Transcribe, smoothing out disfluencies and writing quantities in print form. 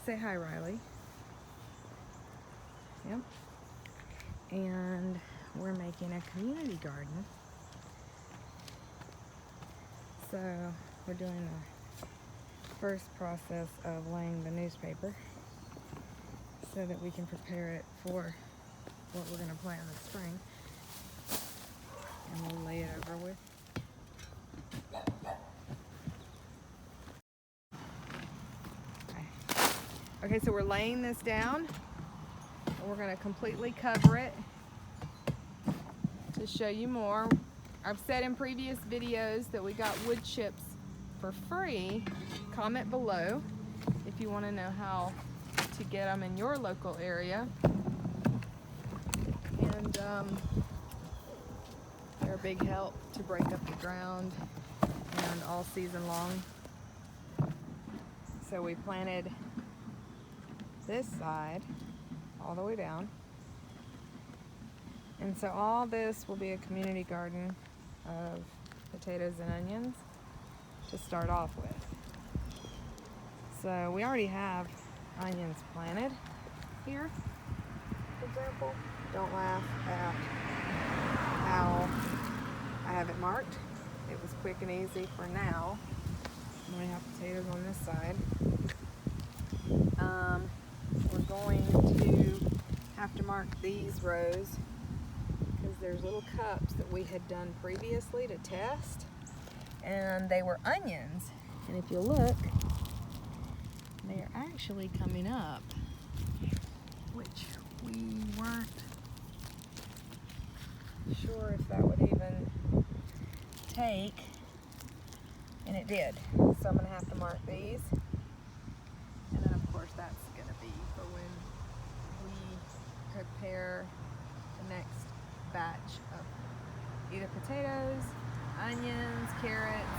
Say hi, Riley. Yep. And we're making a community garden. So we're doing the first process of laying the newspaper so that we can prepare it for what we're going to plant in the spring. And we'll lay it over with. Okay, so we're laying this down and we're going to completely cover it to show you more. I've said in previous videos that we got wood chips for free. Comment below if you want to know how to get them in your local area. And they're a big help to break up the ground and all season long. So we planted this side all the way down. And so all this will be a community garden of potatoes and onions to start off with. So we already have onions planted here, for example. Don't laugh at how I have it marked. It was quick and easy for now. I'm going to have potatoes on this side. We're going to have to mark these rows because there's little cups that we had done previously to test, and they were onions. And if you look, they are actually coming up, which we weren't sure if that would even take, and it did. So I'm going to have to mark these. And then of course that's going to be for when we prepare the next batch of either potatoes, onions, carrots,